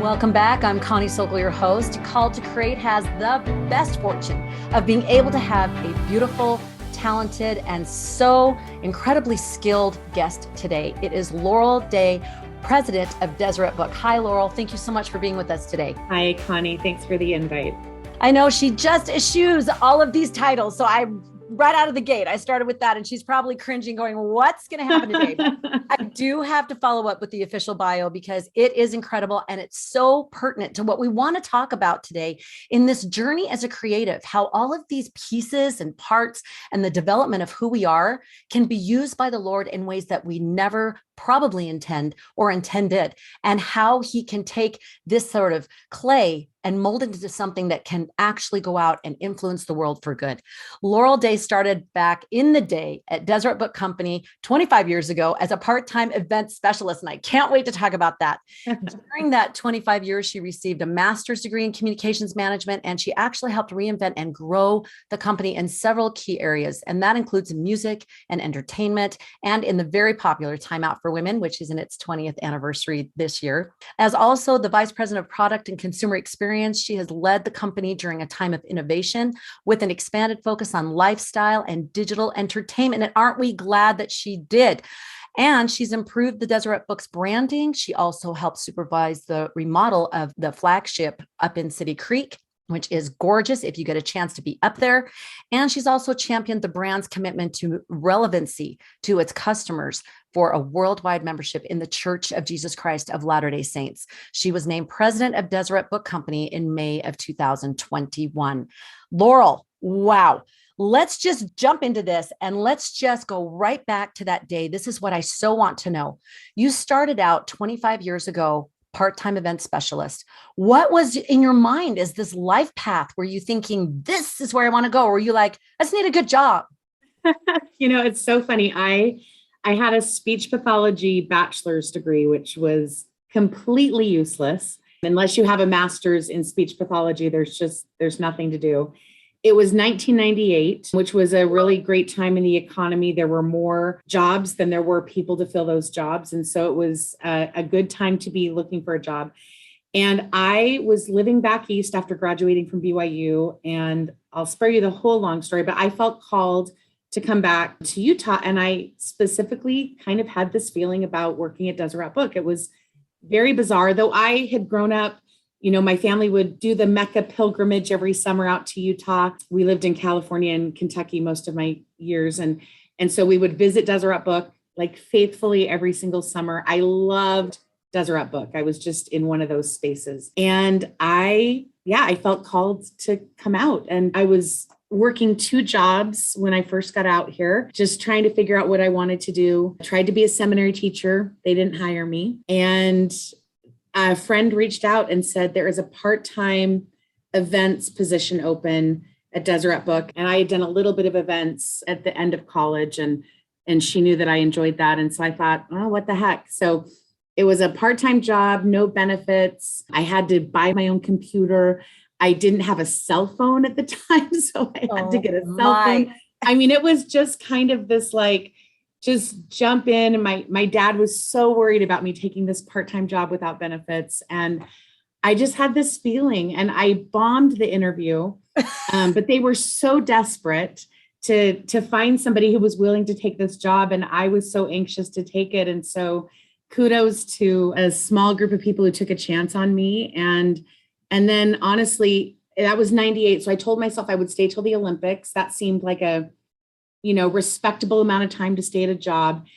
Welcome back. I'm Connie Sokol, your host. Called to Create has the best fortune of being able to have a beautiful, talented, and so incredibly skilled guest today. It is Laurel Day, president of Deseret Book. Hi, Laurel. Thank you so much for being with us today. Hi, Connie. Thanks for the invite. I know she just issues all of these titles, so right out of the gate, I started with that, and she's probably cringing going, what's going to happen today? But I do have to follow up with the official bio because it is incredible and it's so pertinent to what we want to talk about today in this journey as a creative, how all of these pieces and parts and the development of who we are can be used by the Lord in ways that we never probably intend or intended, and how he can take this sort of clay and mold it into something that can actually go out and influence the world for good. Laurel Day started back in the day at Deseret Book Company 25 years ago as a part-time event specialist, and I can't wait to talk about that. During that 25 years, she received a master's degree in communications management, and she actually helped reinvent and grow the company in several key areas, and that includes music and entertainment, and in the very popular Time Out for Women, which is in its 20th anniversary this year. As also the vice president of product and consumer experience, she has led the company during a time of innovation with an expanded focus on lifestyle and digital entertainment. And aren't we glad that she did? And she's improved the Deseret Book's branding. She also helped supervise the remodel of the flagship up in City Creek, which is gorgeous if you get a chance to be up there. And she's also championed the brand's commitment to relevancy to its customers for a worldwide membership in the Church of Jesus Christ of Latter-day Saints. She was named president of Deseret Book Company in May of 2021. Laurel, wow. Let's just jump into this and let's just go right back to that day. This is what I so want to know. You started out 25 years ago, part-time event specialist. What was in your mind as this life path? Were you thinking, this is where I want to go? Or were you like, I just need a good job? It's so funny. I had a speech pathology bachelor's degree, which was completely useless. Unless you have a master's in speech pathology, there's nothing to do. It was 1998, which was a really great time in the economy. There were more jobs than there were people to fill those jobs. And so it was a good time to be looking for a job. And I was living back east after graduating from BYU. And I'll spare you the whole long story, but I felt called to come back to Utah. And I specifically kind of had this feeling about working at Deseret Book. It was very bizarre, though I had grown up. My family would do the Mecca pilgrimage every summer out to Utah. We lived in California and Kentucky most of my years. And so we would visit Deseret Book like faithfully every single summer. I loved Deseret Book. I was just in one of those spaces. And I felt called to come out. And I was working two jobs when I first got out here, just trying to figure out what I wanted to do. I tried to be a seminary teacher. They didn't hire me. And a friend reached out and said, there is a part-time events position open at Deseret Book. And I had done a little bit of events at the end of college, and she knew that I enjoyed that. And so I thought, oh, what the heck? So it was a part-time job, no benefits. I had to buy my own computer. I didn't have a cell phone at the time, so I had to get a cell phone. I mean, it was just kind of this just jump in. And my dad was so worried about me taking this part-time job without benefits. And I just had this feeling, and I bombed the interview, but they were so desperate to find somebody who was willing to take this job. And I was so anxious to take it. And so kudos to a small group of people who took a chance on me. And then honestly, that was 98. So I told myself I would stay till the Olympics. That seemed like a respectable amount of time to stay at a job,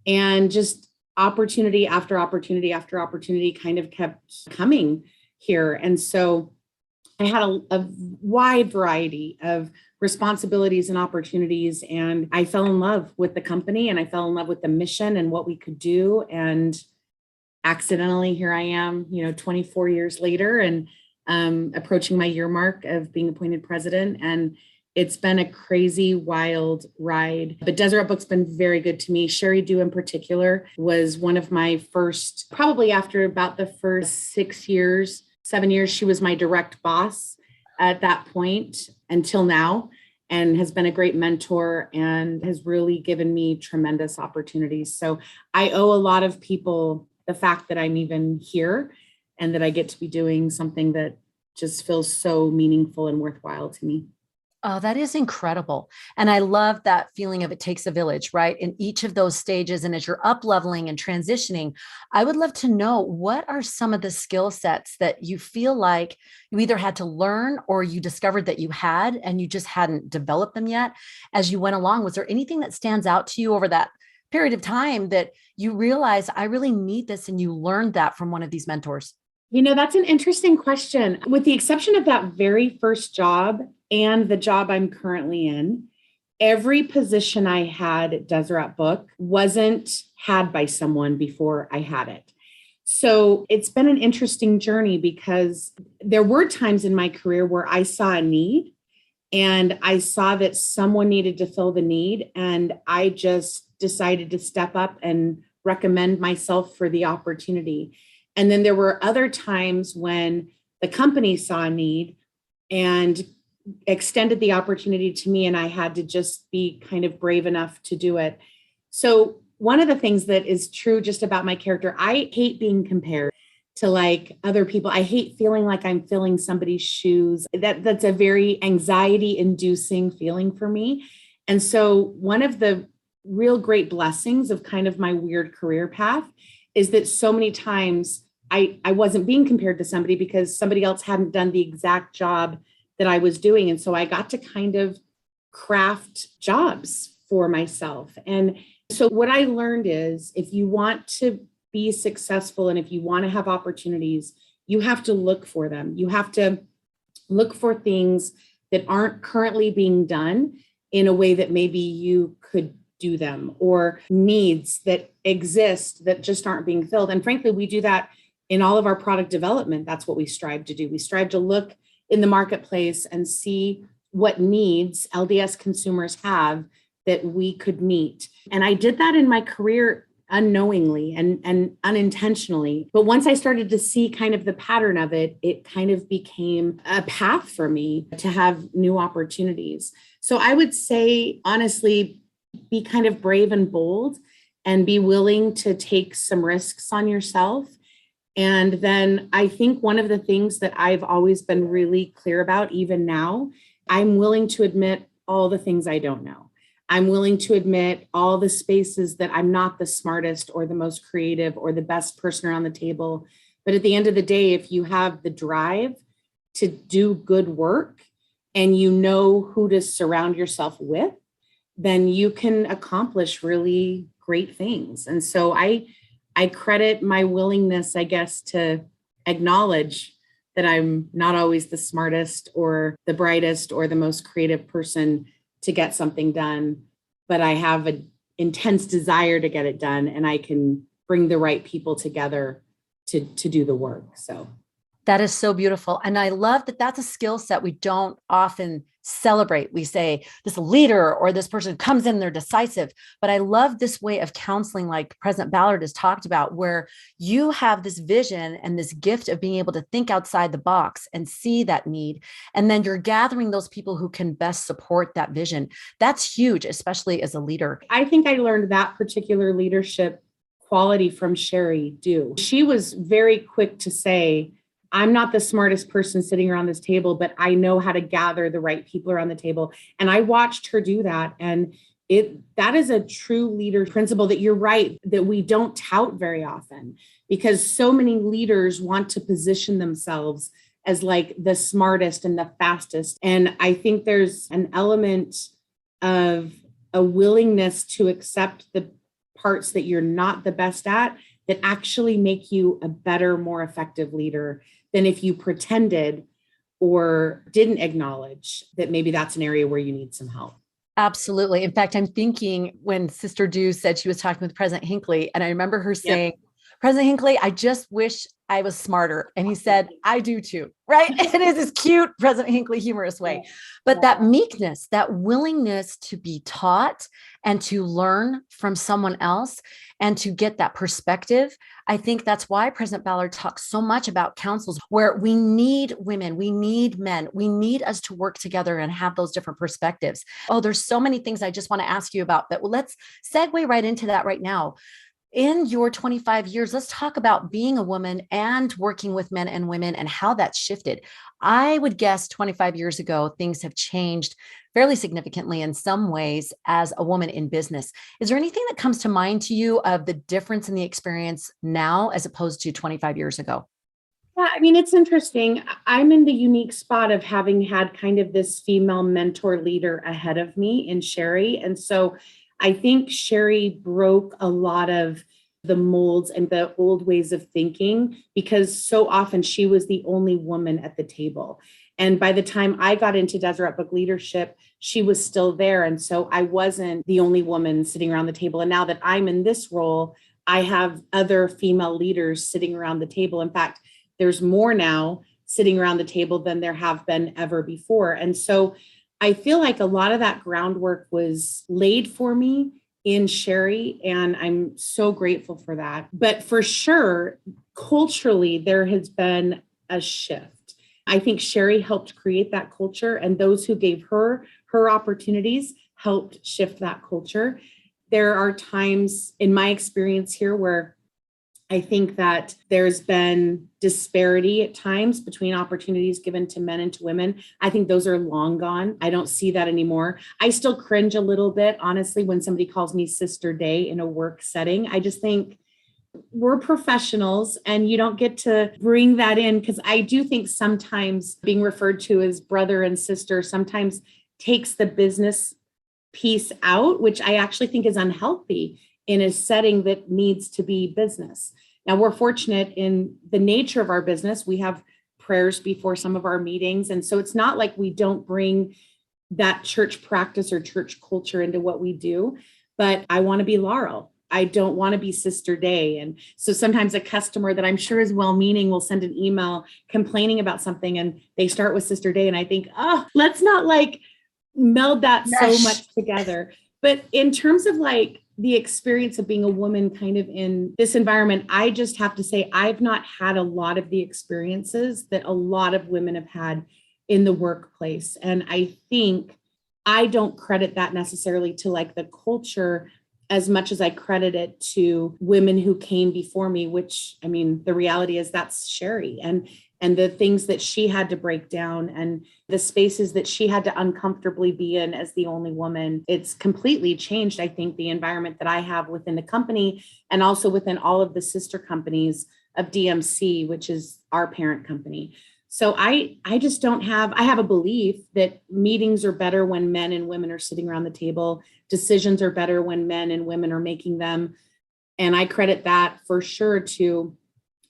and just opportunity after opportunity after opportunity kind of kept coming here. And so I had a wide variety of responsibilities and opportunities, and I fell in love with the company, and I fell in love with the mission and what we could do. And accidentally, here I am, 24 years later, and approaching my year mark of being appointed president. And it's been a crazy, wild ride. But Deseret Book's been very good to me. Sheri Dew in particular was one of my first, probably after about the first 7 years, she was my direct boss at that point until now, and has been a great mentor and has really given me tremendous opportunities. So I owe a lot of people the fact that I'm even here and that I get to be doing something that just feels so meaningful and worthwhile to me. Oh, that is incredible. And I love that feeling of it takes a village, right? In each of those stages. And as you're up leveling and transitioning, I would love to know, what are some of the skill sets that you feel like you either had to learn or you discovered that you had and you just hadn't developed them yet as you went along? Was there anything that stands out to you over that period of time that you realize I really need this, and you learned that from one of these mentors? That's an interesting question. With the exception of that very first job and the job I'm currently in, every position I had at Deseret Book wasn't had by someone before I had it. So it's been an interesting journey, because there were times in my career where I saw a need and I saw that someone needed to fill the need. And I just decided to step up and recommend myself for the opportunity. And then there were other times when the company saw a need and extended the opportunity to me, and I had to just be kind of brave enough to do it. So one of the things that is true just about my character, I hate being compared to like other people. I hate feeling like I'm filling somebody's shoes. That's a very anxiety inducing feeling for me. And so one of the real great blessings of kind of my weird career path is that so many times I wasn't being compared to somebody because somebody else hadn't done the exact job that I was doing. And so I got to kind of craft jobs for myself. And so what I learned is, if you want to be successful and if you want to have opportunities, you have to look for them. You have to look for things that aren't currently being done in a way that maybe you could do them, or needs that exist that just aren't being filled. And frankly, we do that in all of our product development. That's what we strive to do. We strive to look in the marketplace and see what needs LDS consumers have that we could meet. And I did that in my career unknowingly and unintentionally. But once I started to see kind of the pattern of it, it kind of became a path for me to have new opportunities. So I would say, honestly, be kind of brave and bold and be willing to take some risks on yourself. And then I think one of the things that I've always been really clear about, even now, I'm willing to admit all the things I don't know. I'm willing to admit all the spaces that I'm not the smartest or the most creative or the best person around the table. But at the end of the day, if you have the drive to do good work and you know who to surround yourself with, then you can accomplish really great things. And so I credit my willingness, I guess, to acknowledge that I'm not always the smartest or the brightest or the most creative person to get something done, but I have an intense desire to get it done, and I can bring the right people together to do the work. So that is so beautiful. And I love that that's a skill set we don't often celebrate. We say this leader or this person comes in, they're decisive. But I love this way of counseling, like President Ballard has talked about, where you have this vision and this gift of being able to think outside the box and see that need. And then you're gathering those people who can best support that vision. That's huge, especially as a leader. I think I learned that particular leadership quality from Sheri Dew. She was very quick to say, I'm not the smartest person sitting around this table, but I know how to gather the right people around the table. And I watched her do that. And that is a true leader principle that you're right, that we don't tout very often, because so many leaders want to position themselves as like the smartest and the fastest. And I think there's an element of a willingness to accept the parts that you're not the best at that actually make you a better, more effective leader than if you pretended or didn't acknowledge that maybe that's an area where you need some help. Absolutely. In fact, I'm thinking when Sister Dew said she was talking with President Hinckley, and I remember her saying, President Hinckley, I just wish I was smarter. And he said, I do too, right? It is this cute President Hinckley humorous way. But that meekness, that willingness to be taught and to learn from someone else and to get that perspective, I think that's why President Ballard talks so much about councils where we need women, we need men, we need us to work together and have those different perspectives. Oh, there's so many things I just want to ask you about, but let's segue right into that right now. In your 25 years, let's talk about being a woman and working with men and women and how that's shifted. I would guess 25 years ago, things have changed fairly significantly in some ways as a woman in business. Is there anything that comes to mind to you of the difference in the experience now as opposed to 25 years ago? Yeah, I mean, it's interesting. I'm in the unique spot of having had kind of this female mentor leader ahead of me in Sheri. And so I think Sheri broke a lot of the molds and the old ways of thinking because so often she was the only woman at the table. And by the time I got into Deseret Book leadership, she was still there. And so I wasn't the only woman sitting around the table. And now that I'm in this role, I have other female leaders sitting around the table. In fact, there's more now sitting around the table than there have been ever before. And so I feel like a lot of that groundwork was laid for me in Sheri, and I'm so grateful for that. But for sure, culturally, there has been a shift. I think Sheri helped create that culture, and those who gave her opportunities helped shift that culture. There are times in my experience here where I think that there's been disparity at times between opportunities given to men and to women. I think those are long gone. I don't see that anymore. I still cringe a little bit, honestly, when somebody calls me Sister Day in a work setting. I just think we're professionals and you don't get to bring that in, because I do think sometimes being referred to as brother and sister sometimes takes the business piece out, which I actually think is unhealthy in a setting that needs to be business. Now, we're fortunate in the nature of our business. We have prayers before some of our meetings. And so it's not like we don't bring that church practice or church culture into what we do, but I want to be Laurel. I don't want to be Sister Day. And so sometimes a customer that I'm sure is well-meaning will send an email complaining about something and they start with Sister Day. And I think, oh, let's not like meld that so much together. But in terms of like the experience of being a woman kind of in this environment, I just have to say, I've not had a lot of the experiences that a lot of women have had in the workplace. And I think I don't credit that necessarily to like the culture as much as I credit it to women who came before me, which, I mean, the reality is that's Sheri and the things that she had to break down and the spaces that she had to uncomfortably be in as the only woman. It's completely changed, I think, the environment that I have within the company and also within all of the sister companies of DMC, which is our parent company. So I just don't have, I have a belief that meetings are better when men and women are sitting around the table. Decisions are better when men and women are making them. And I credit that for sure to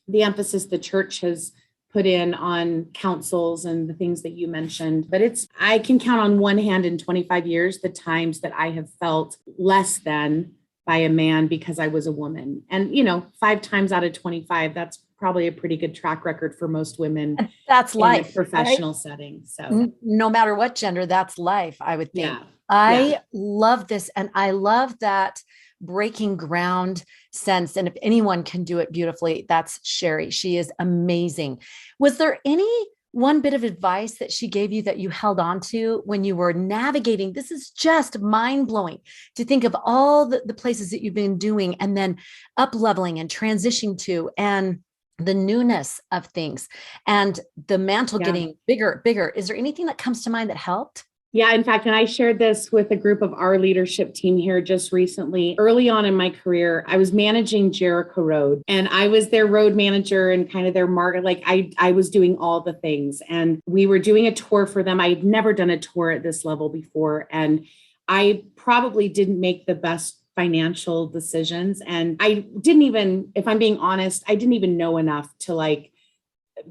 the emphasis the church has put in on councils and the things that you mentioned. But I can count on one hand in 25 years the times that I have felt less than by a man because I was a woman. And, 5 times out of 25, that's probably a pretty good track record for most women. That's life, in a professional setting. So no matter what gender, that's life, I would think. Yeah. I love this. And I love that breaking ground sense. And if anyone can do it beautifully, that's Sheri. She is amazing. Was there any one bit of advice that she gave you that you held on to when you were navigating? This is just mind blowing to think of all the places that you've been doing and then up leveling and transitioning to, and the newness of things and the mantle getting bigger. Is there anything that comes to mind that helped? Yeah, in fact, and I shared this with a group of our leadership team here just recently. Early on in my career, I was managing Jericho Road and I was their road manager and kind of their market. Like I was doing all the things and we were doing a tour for them. I'd never done a tour at this level before. And I probably didn't make the best financial decisions. And I didn't even, if I'm being honest, I didn't even know enough to like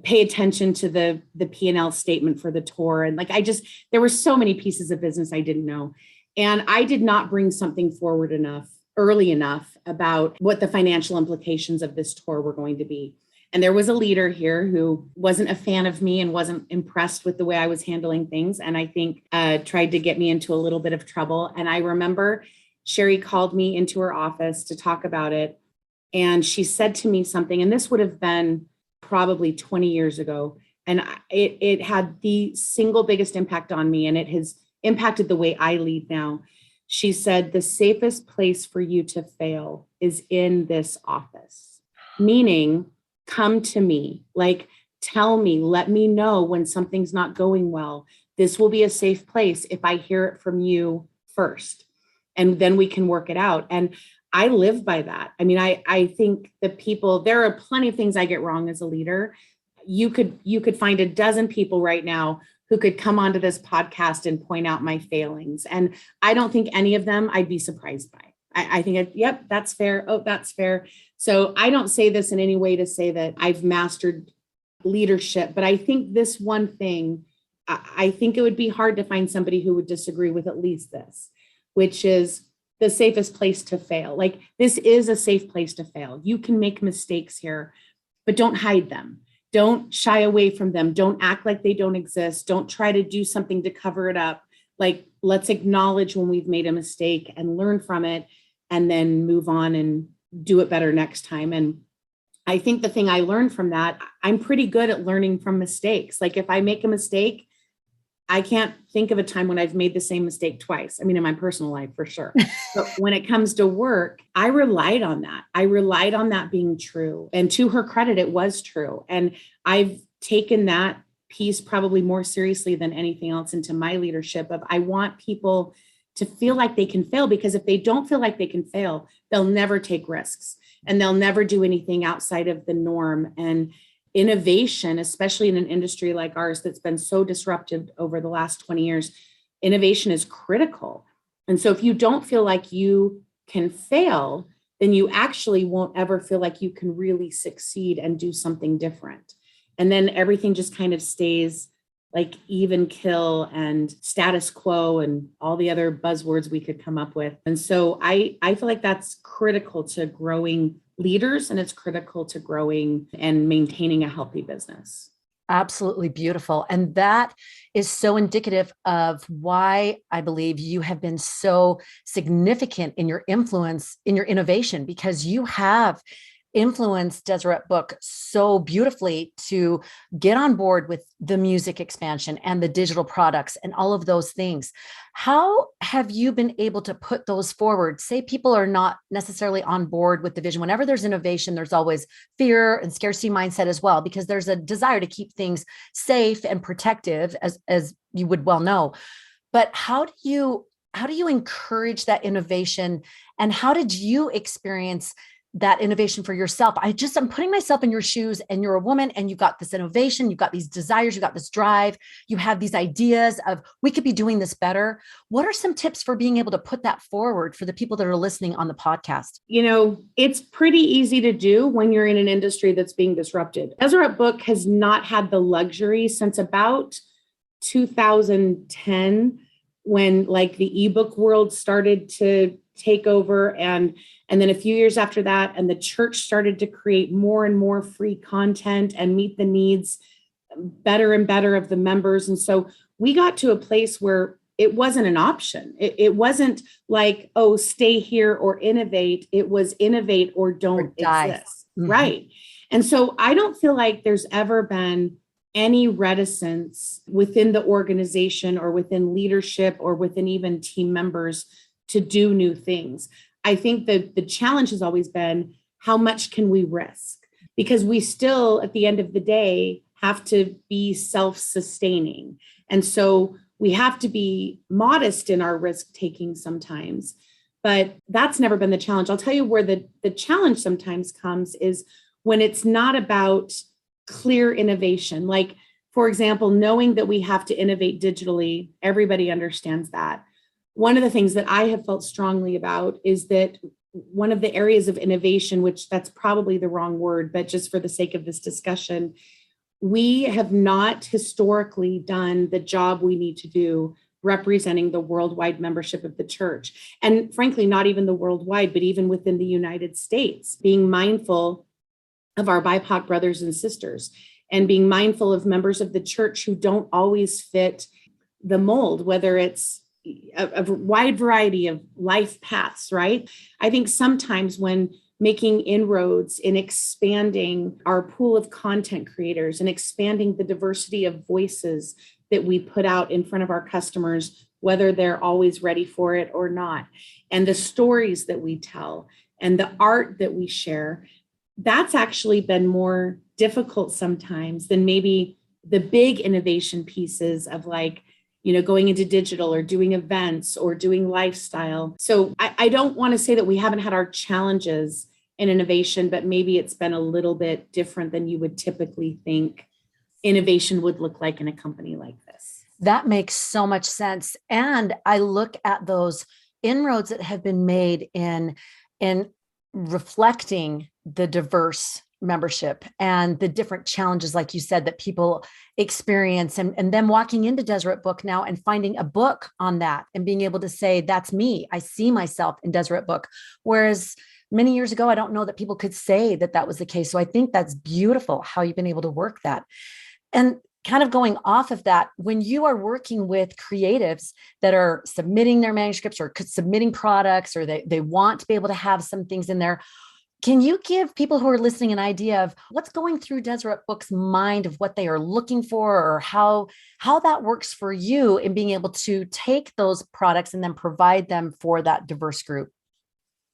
pay attention to the P&L statement for the tour. And like, there were so many pieces of business I didn't know. And I did not bring something forward early enough about what the financial implications of this tour were going to be. And there was a leader here who wasn't a fan of me and wasn't impressed with the way I was handling things. And I think tried to get me into a little bit of trouble. And I remember Sheri called me into her office to talk about it. And she said to me something, and this would have been probably 20 years ago. And it had the single biggest impact on me. And it has impacted the way I lead now. She said, the safest place for you to fail is in this office, meaning come to me, like tell me, let me know when something's not going well. This will be a safe place if I hear it from you first, and then we can work it out. And I live by that. I mean, I think the people, there are plenty of things I get wrong as a leader. You could find a dozen people right now who could come onto this podcast and point out my failings. And I don't think any of them I'd be surprised by. I think, yep, that's fair. Oh, that's fair. So I don't say this in any way to say that I've mastered leadership, but I think this one thing, I think it would be hard to find somebody who would disagree with at least this, which is the safest place to fail. Like, this is a safe place to fail. You can make mistakes here, but don't hide them. Don't shy away from them. Don't act like they don't exist. Don't try to do something to cover it up. Like, let's acknowledge when we've made a mistake and learn from it, and then move on and do it better next time. And I think the thing I learned from that, I'm pretty good at learning from mistakes. Like, if I make a mistake, I can't think of a time when I've made the same mistake twice. I mean, in my personal life, for sure. But when it comes to work, I relied on that. I relied on that being true. And to her credit, it was true. And I've taken that piece probably more seriously than anything else into my leadership of, I want people to feel like they can fail, because if they don't feel like they can fail, they'll never take risks and they'll never do anything outside of the norm. And innovation, especially in an industry like ours that's been so disrupted over the last 20 years, innovation is critical. And so if you don't feel like you can fail, then you actually won't ever feel like you can really succeed and do something different. And then everything just kind of stays like even kill and status quo and all the other buzzwords we could come up with. And so I feel like that's critical to growing leaders, and it's critical to growing and maintaining a healthy business. Absolutely beautiful. And that is so indicative of why I believe you have been so significant in your influence, in your innovation, because you have influenced Deseret Book so beautifully to get on board with the music expansion and the digital products and all of those things. How have you been able to put those forward? Say people are not necessarily on board with the vision. Whenever there's innovation, there's always fear and scarcity mindset as well, because there's a desire to keep things safe and protective, as you would well know. But how do you encourage that innovation, and how did you experience that innovation for yourself? I'm putting myself in your shoes, and you're a woman and you've got this innovation, you've got these desires, you've got this drive, you have these ideas of, we could be doing this better. What are some tips for being able to put that forward for the people that are listening on the podcast? You know, it's pretty easy to do when you're in an industry that's being disrupted. Deseret Book has not had the luxury since about 2010, when like the ebook world started to take over, and then a few years after that, and the church started to create more and more free content and meet the needs better and better of the members. And so we got to a place where it wasn't an option. It wasn't like, oh, stay here or innovate. It was innovate or don't exist. Mm-hmm. Right. And so I don't feel like there's ever been any reticence within the organization or within leadership or within even team members to do new things. I think that the challenge has always been, how much can we risk? Because we still, at the end of the day, have to be self-sustaining. And so we have to be modest in our risk-taking sometimes, but that's never been the challenge. I'll tell you where the challenge sometimes comes is when it's not about clear innovation. Like, for example, knowing that we have to innovate digitally, everybody understands that. One of the things that I have felt strongly about is that one of the areas of innovation, which that's probably the wrong word, but just for the sake of this discussion, we have not historically done the job we need to do representing the worldwide membership of the church. And frankly, not even the worldwide, but even within the United States, being mindful of our BIPOC brothers and sisters, and being mindful of members of the church who don't always fit the mold, whether it's a wide variety of life paths, right? I think sometimes when making inroads in expanding our pool of content creators and expanding the diversity of voices that we put out in front of our customers whether they're always ready for it or not. And the stories that we tell and the art that we share, that's actually been more difficult sometimes than maybe the big innovation pieces of like, going into digital or doing events or doing lifestyle. So I don't want to say that we haven't had our challenges in innovation, but maybe it's been a little bit different than you would typically think innovation would look like in a company like this. That makes so much sense. And I look at those inroads that have been made in reflecting the diverse membership and the different challenges, like you said, that people experience, and them walking into Deseret Book now and finding a book on that and being able to say, that's me. I see myself in Deseret Book. Whereas many years ago, I don't know that people could say that that was the case. So I think that's beautiful how you've been able to work that. And kind of going off of that, when you are working with creatives that are submitting their manuscripts or submitting products, or they want to be able to have some things in there, can you give people who are listening an idea of what's going through Deseret Book's mind of what they are looking for, or how that works for you in being able to take those products and then provide them for that diverse group?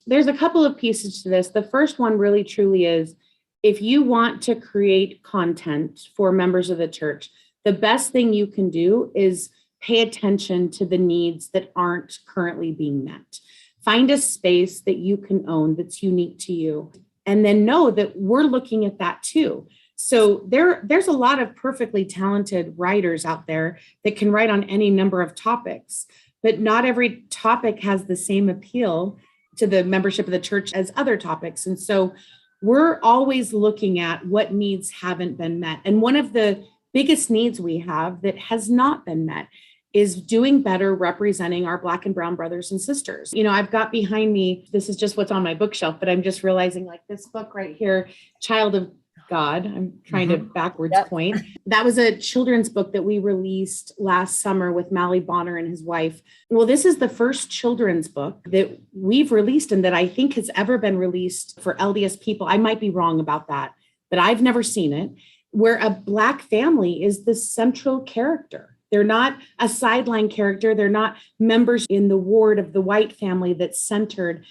There's a couple of pieces to this. The first one really truly is, if you want to create content for members of the church, the best thing you can do is pay attention to the needs that aren't currently being met. Find a space that you can own that's unique to you, and then know that we're looking at that too. So there's a lot of perfectly talented writers out there that can write on any number of topics, but not every topic has the same appeal to the membership of the church as other topics. And so we're always looking at what needs haven't been met. And one of the biggest needs we have that has not been met is doing better representing our Black and Brown brothers and sisters. I've got behind me, this is just what's on my bookshelf, but I'm just realizing, like, this book right here, Child of God, I'm trying to backwards point. That was a children's book that we released last summer with Mally Bonner and his wife. Well, this is the first children's book that we've released and that I think has ever been released for LDS people. I might be wrong about that, but I've never seen it, where a Black family is the central character. They're not a sideline character. They're not members in the ward of the white family that's centered.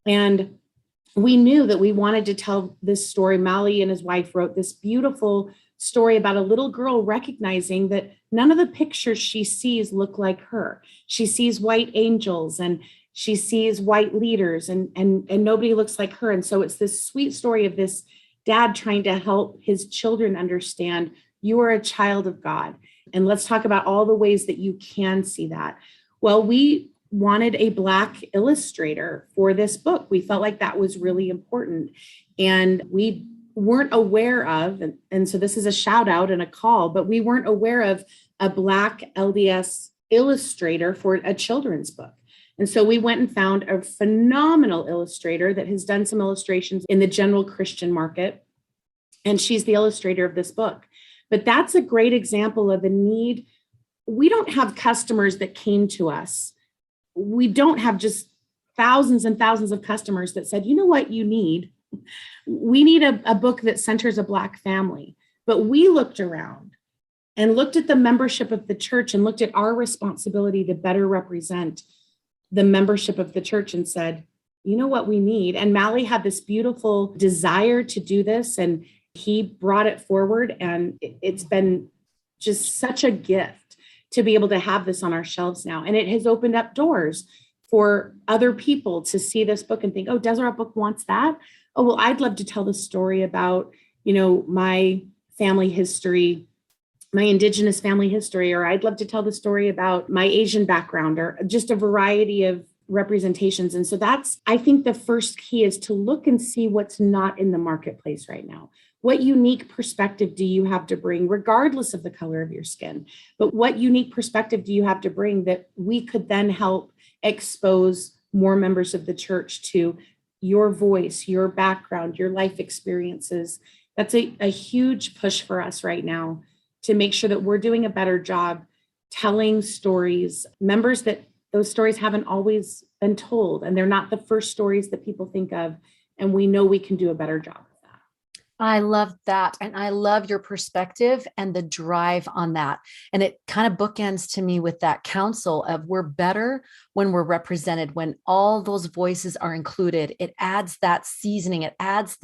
And we knew that we wanted to tell this story. Mally and his wife wrote this beautiful story about a little girl recognizing that none of the pictures she sees look like her. She sees white angels and she sees white leaders, and nobody looks like her. And so it's this sweet story of this dad trying to help his children understand, you are a child of God. And let's talk about all the ways that you can see that. Well, we wanted a Black illustrator for this book. We felt like that was really important. And we weren't aware of, and so this is a shout out and a call, but we weren't aware of a Black LDS illustrator for a children's book. And so we went and found a phenomenal illustrator that has done some illustrations in the general Christian market. And she's the illustrator of this book. But that's a great example of a need. We don't have customers that came to us. We don't have just thousands and thousands of customers that said, you know what you need? We need a book that centers a Black family. But we looked around and looked at the membership of the church and looked at our responsibility to better represent the membership of the church and said, you know what we need? And Mally had this beautiful desire to do this, and he brought it forward, and it's been just such a gift to be able to have this on our shelves now. And it has opened up doors for other people to see this book and think, oh, Deseret Book wants that. Oh, well, I'd love to tell the story about, my family history, my Indigenous family history, or I'd love to tell the story about my Asian background, or just a variety of representations. And so that's, I think the first key is to look and see what's not in the marketplace right now. What unique perspective do you have to bring, regardless of the color of your skin? But what unique perspective do you have to bring that we could then help expose more members of the church to your voice, your background, your life experiences? That's a huge push for us right now to make sure that we're doing a better job telling stories, members that those stories haven't always been told, and they're not the first stories that people think of. And we know we can do a better job. I love that. And I love your perspective and the drive on that. And it kind of bookends to me with that counsel of we're better when we're represented, when all those voices are included. It adds that seasoning. It adds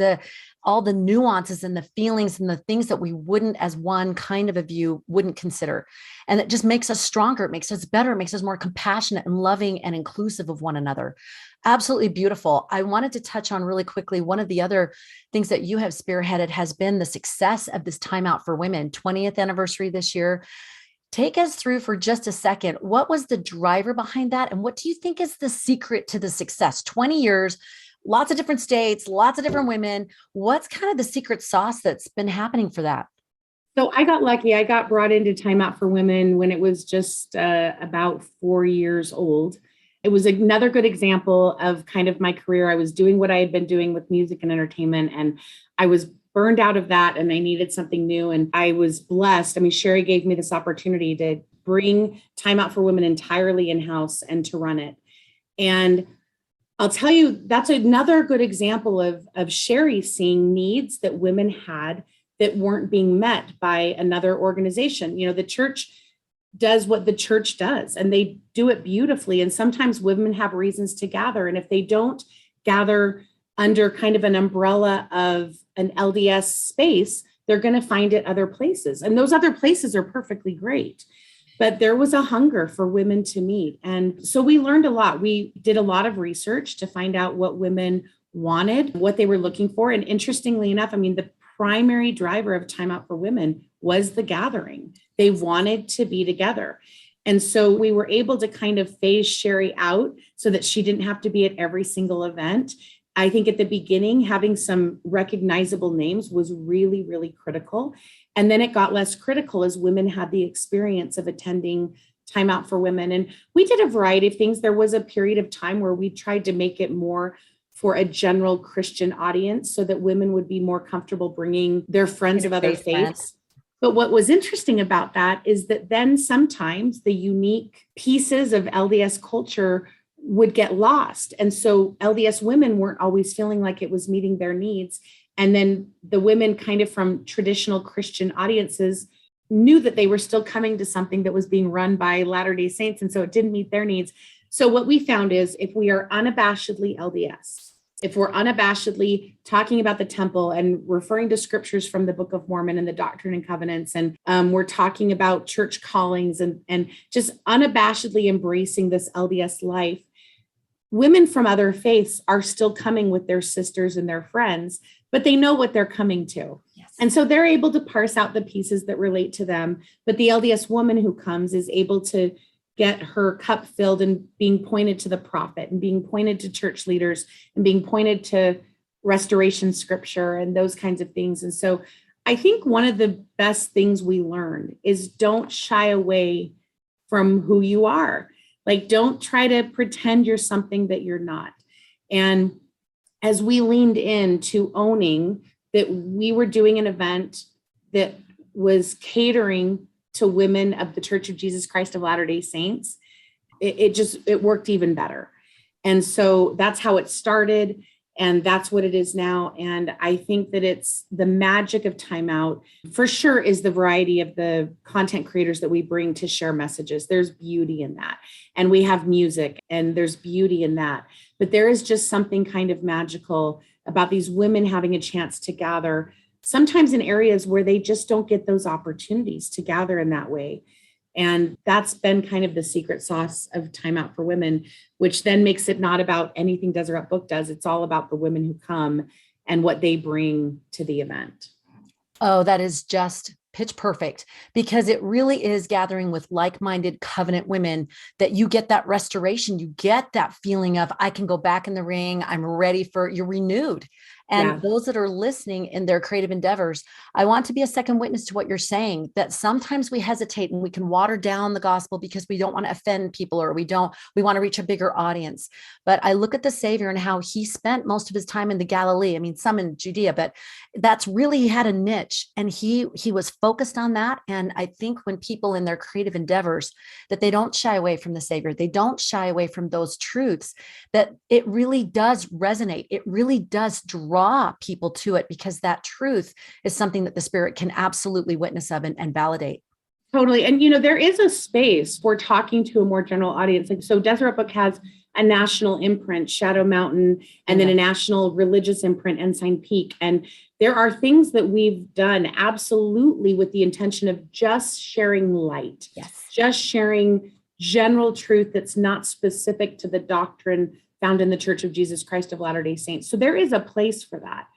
all the nuances and the feelings and the things that we wouldn't, as one kind of a view, wouldn't consider. And it just makes us stronger. It makes us better. It makes us more compassionate and loving and inclusive of one another. Absolutely beautiful. I wanted to touch on really quickly, one of the other things that you have spearheaded has been the success of this Time Out for Women, 20th anniversary this year. Take us through for just a second. What was the driver behind that? And what do you think is the secret to the success? 20 years, lots of different states, lots of different women. What's kind of the secret sauce that's been happening for that? So I got lucky. I got brought into Time Out for Women when it was just about 4 years old. It was another good example of kind of my career. I was doing what I had been doing with music and entertainment, and I was burned out of that and I needed something new. And I was blessed. I mean, Sheri gave me this opportunity to bring Time Out for Women entirely in-house and to run it. And I'll tell you, that's another good example of Sheri seeing needs that women had that weren't being met by another organization. You know, the church does what the church does, and they do it beautifully. And sometimes women have reasons to gather. And if they don't gather under kind of an umbrella of an LDS space, they're going to find it other places. And those other places are perfectly great. But there was a hunger for women to meet. And so we learned a lot. We did a lot of research to find out what women wanted, what they were looking for. And interestingly enough, I mean, the primary driver of Time Out for Women was the gathering. They wanted to be together. And so we were able to kind of phase Sheri out so that she didn't have to be at every single event. I think at the beginning, having some recognizable names was really, really critical. And then it got less critical as women had the experience of attending Time Out for Women. And we did a variety of things. There was a period of time where we tried to make it more for a general Christian audience so that women would be more comfortable bringing their friends of other faiths. But what was interesting about that is that then sometimes the unique pieces of LDS culture would get lost. And so LDS women weren't always feeling like it was meeting their needs. And then the women kind of from traditional Christian audiences knew that they were still coming to something that was being run by Latter-day Saints. And so it didn't meet their needs. So what we found is if we are unabashedly LDS, if we're unabashedly talking about the temple and referring to scriptures from the Book of Mormon and the Doctrine and Covenants, and we're talking about church callings and just unabashedly embracing this LDS life, women from other faiths are still coming with their sisters and their friends, but they know what they're coming to. Yes. And so they're able to parse out the pieces that relate to them. But the LDS woman who comes is able to get her cup filled and being pointed to the prophet and being pointed to church leaders and being pointed to restoration scripture and those kinds of things. And so I think one of the best things we learned is don't shy away from who you are. Like, don't try to pretend you're something that you're not. And as we leaned into owning that we were doing an event that was catering to women of the Church of Jesus Christ of Latter-day Saints, it worked even better. And so that's how it started. And that's what it is now. And I think that it's the magic of Time Out for sure is the variety of the content creators that we bring to share messages. There's beauty in that. And we have music and there's beauty in that. But there is just something kind of magical about these women having a chance to gather, sometimes in areas where they just don't get those opportunities to gather in that way. And that's been kind of the secret sauce of Time Out for Women, which then makes it not about anything Deseret Book does. It's all about the women who come and what they bring to the event. Oh, that is just pitch perfect, because it really is gathering with like-minded covenant women that you get that restoration. You get that feeling of, I can go back in the ring. I'm ready you're renewed. And those that are listening in their creative endeavors, I want to be a second witness to what you're saying, that sometimes we hesitate and we can water down the gospel because we don't want to offend people, or we want to reach a bigger audience. But I look at the Savior and how he spent most of his time in the Galilee. I mean, some in Judea, but that's really, he had a niche and he was focused on that. And I think when people in their creative endeavors, that they don't shy away from the Savior, they don't shy away from those truths, that it really does resonate. It really does draw draw people to it, because that truth is something that the Spirit can absolutely witness of and validate. Totally. And, there is a space for talking to a more general audience. Like, so Deseret Book has a national imprint, Shadow Mountain, and then a national religious imprint, Ensign Peak. And there are things that we've done absolutely with the intention of just sharing light, just sharing general truth that's not specific to the doctrine found in the Church of Jesus Christ of Latter-day Saints. So there is a place for that.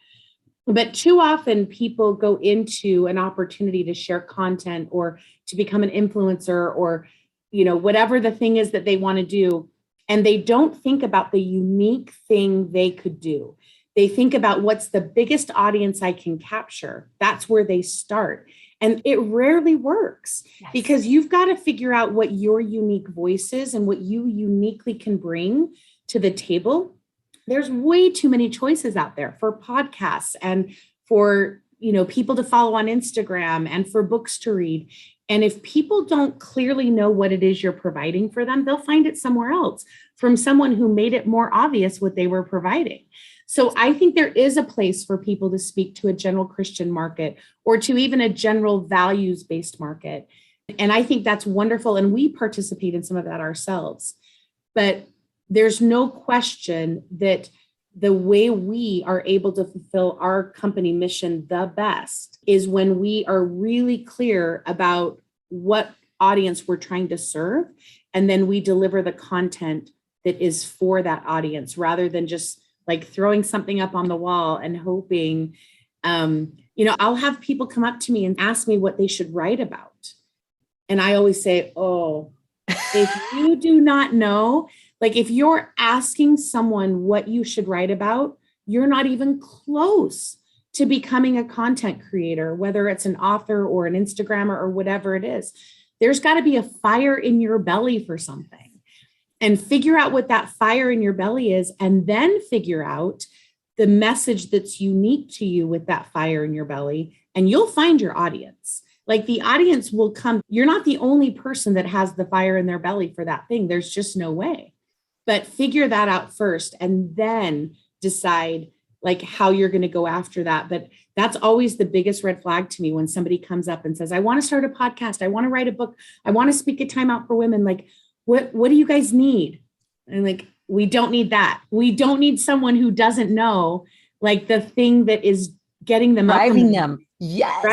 But too often people go into an opportunity to share content or to become an influencer or, whatever the thing is that they want to do. And they don't think about the unique thing they could do. They think about what's the biggest audience I can capture. That's where they start. And it rarely works because you've got to figure out what your unique voice is and what you uniquely can bring to the table. There's way too many choices out there for podcasts and for, people to follow on Instagram and for books to read. And if people don't clearly know what it is you're providing for them, they'll find it somewhere else from someone who made it more obvious what they were providing. So I think there is a place for people to speak to a general Christian market or to even a general values-based market. And I think that's wonderful. And we participate in some of that ourselves. But there's no question that the way we are able to fulfill our company mission the best is when we are really clear about what audience we're trying to serve. And then we deliver the content that is for that audience rather than just like throwing something up on the wall and hoping, I'll have people come up to me and ask me what they should write about. And I always say, if you do not know, like if you're asking someone what you should write about, you're not even close to becoming a content creator, whether it's an author or an Instagrammer or whatever it is. There's got to be a fire in your belly for something, and figure out what that fire in your belly is, and then figure out the message that's unique to you with that fire in your belly, and you'll find your audience. Like the audience will come. You're not the only person that has the fire in their belly for that thing. There's just no way. But figure that out first and then decide like how you're going to go after that. But that's always the biggest red flag to me when somebody comes up and says, I want to start a podcast. I want to write a book. I want to speak at Time Out for Women. Like, what do you guys need? And like, we don't need that. We don't need someone who doesn't know like the thing that is getting them driving them. Yes.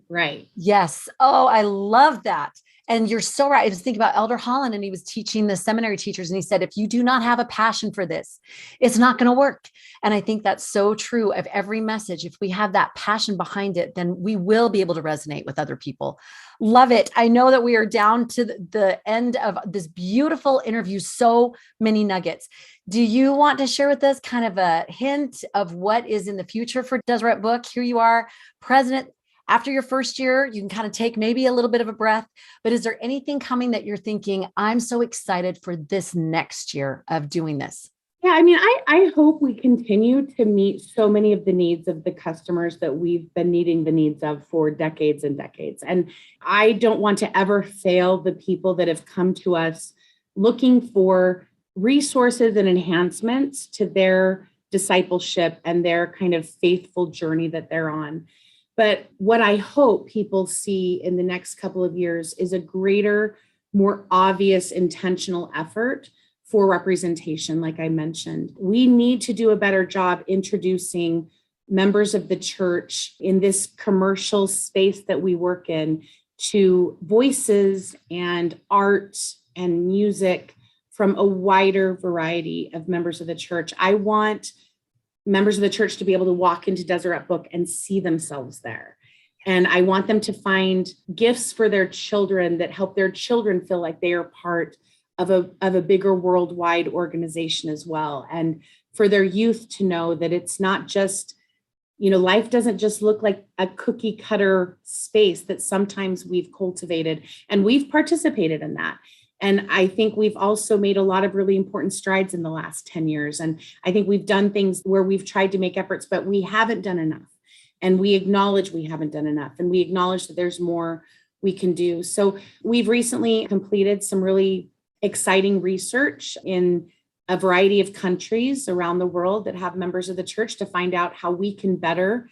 Right. Yes. Oh, I love that. And you're so right. I was thinking about Elder Holland, and he was teaching the seminary teachers, and he said, if you do not have a passion for this, it's not going to work. And I think that's so true of every message. If we have that passion behind it, then we will be able to resonate with other people. Love it. I know that we are down to the end of this beautiful interview. So many nuggets. Do you want to share with us kind of a hint of what is in the future for Deseret Book? Here you are, president. After your first year, you can kind of take maybe a little bit of a breath, but is there anything coming that you're thinking, I'm so excited for this next year of doing this? Yeah, I mean, I hope we continue to meet so many of the needs of the customers that we've been needing the needs of for decades and decades. And I don't want to ever fail the people that have come to us looking for resources and enhancements to their discipleship and their kind of faithful journey that they're on. But what I hope people see in the next couple of years is a greater, more obvious, intentional effort for representation, like I mentioned. We need to do a better job introducing members of the church in this commercial space that we work in to voices and art and music from a wider variety of members of the church. I want members of the church to be able to walk into Deseret Book and see themselves there. And I want them to find gifts for their children that help their children feel like they are part of a bigger worldwide organization as well. And for their youth to know that it's not just, life doesn't just look like a cookie cutter space that sometimes we've cultivated, and we've participated in that. And I think we've also made a lot of really important strides in the last 10 years. And I think we've done things where we've tried to make efforts, but we haven't done enough. And we acknowledge we haven't done enough. And we acknowledge that there's more we can do. So we've recently completed some really exciting research in a variety of countries around the world that have members of the church to find out how we can better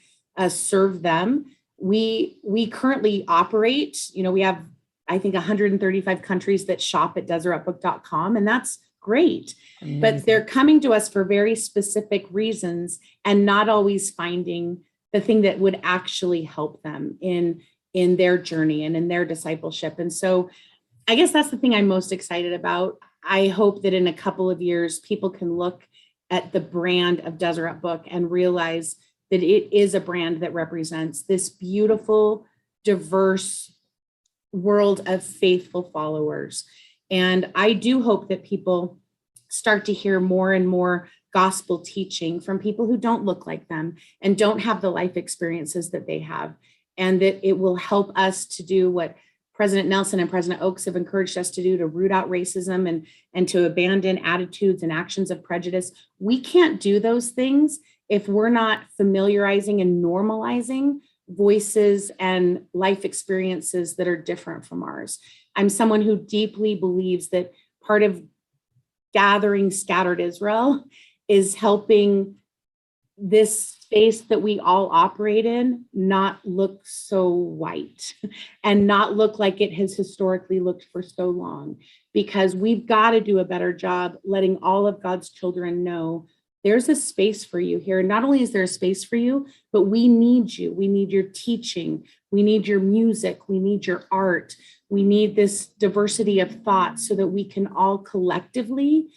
serve them. We currently operate, we have, I think, 135 countries that shop at deseretbook.com, and that's great. Amazing. But they're coming to us for very specific reasons and not always finding the thing that would actually help them in their journey and in their discipleship. And so I guess that's the thing I'm most excited about. I hope that in a couple of years, people can look at the brand of Deseret Book and realize that it is a brand that represents this beautiful, diverse world of faithful followers. And I do hope that people start to hear more and more gospel teaching from people who don't look like them and don't have the life experiences that they have, and that it will help us to do what President Nelson and President Oaks have encouraged us to do, to root out racism and to abandon attitudes and actions of prejudice. We can't do those things if we're not familiarizing and normalizing voices and life experiences that are different from ours. I'm someone who deeply believes that part of gathering scattered Israel is helping this space that we all operate in not look so white and not look like it has historically looked for so long, because we've got to do a better job letting all of God's children know there's a space for you here. Not only is there a space for you, but we need you. We need your teaching. We need your music. We need your art. We need this diversity of thought so that we can all collectively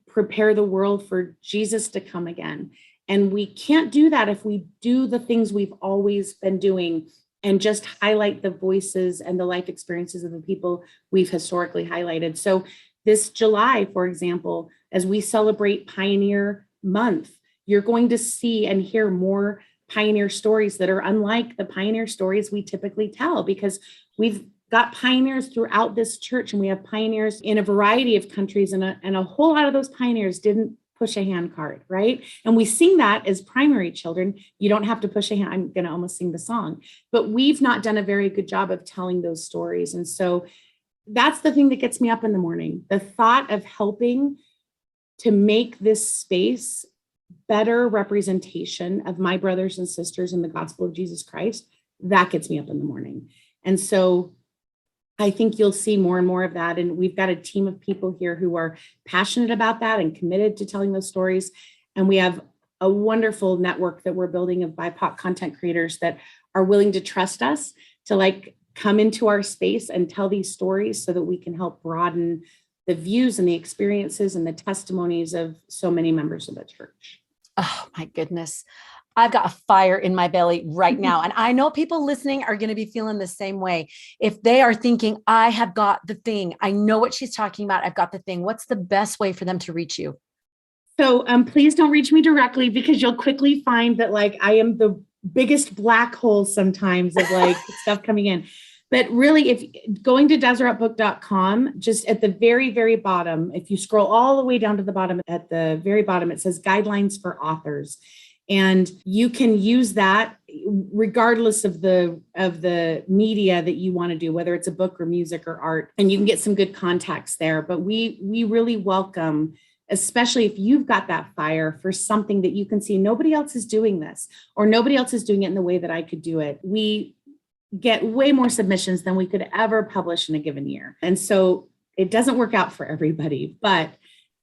prepare the world for Jesus to come again. And we can't do that if we do the things we've always been doing and just highlight the voices and the life experiences of the people we've historically highlighted. So this July, for example, as we celebrate Pioneer Month, you're going to see and hear more pioneer stories that are unlike the pioneer stories we typically tell, because we've got pioneers throughout this church, and we have pioneers in a variety of countries, and a whole lot of those pioneers didn't push a hand cart, right? And we sing that as primary children. You don't have to push a hand. I'm going to almost sing the song, but we've not done a very good job of telling those stories. And so that's the thing that gets me up in the morning. The thought of helping to make this space better representation of my brothers and sisters in the gospel of Jesus Christ, that gets me up in the morning. And so I think you'll see more and more of that. And we've got a team of people here who are passionate about that and committed to telling those stories. And we have a wonderful network that we're building of BIPOC content creators that are willing to trust us to come into our space and tell these stories so that we can help broaden the views and the experiences and the testimonies of so many members of the church. Oh my goodness. I've got a fire in my belly right now. And I know people listening are going to be feeling the same way. If they are thinking, I have got the thing, I know what she's talking about, I've got the thing, what's the best way for them to reach you? So please don't reach me directly, because you'll quickly find that I am the biggest black hole sometimes of stuff coming in. But really, if going to deseretbook.com, just at the very, very bottom, if you scroll all the way down to the bottom, at the very bottom, it says guidelines for authors. And you can use that regardless of the media that you want to do, whether it's a book or music or art, and you can get some good contacts there. But we really welcome, especially if you've got that fire for something that you can see nobody else is doing this, or nobody else is doing it in the way that I could do it. We get way more submissions than we could ever publish in a given year. And so it doesn't work out for everybody, but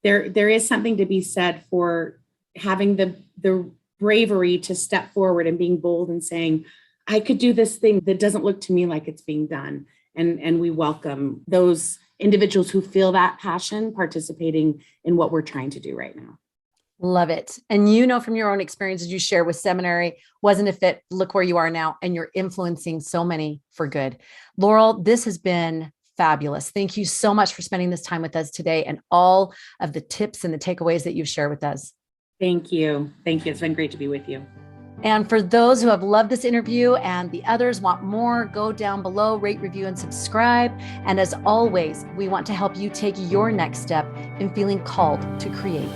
there is something to be said for having the bravery to step forward and being bold and saying, I could do this thing that doesn't look to me like it's being done. And we welcome those individuals who feel that passion participating in what we're trying to do right now. Love it. And from your own experiences you share with seminary, wasn't a fit, look where you are now, and you're influencing so many for good. Laurel, this has been fabulous. Thank you so much for spending this time with us today and all of the tips and the takeaways that you've shared with us. Thank you. Thank you. It's been great to be with you. And for those who have loved this interview and the others want more, go down below, rate, review, and subscribe. And as always, we want to help you take your next step in feeling called to create.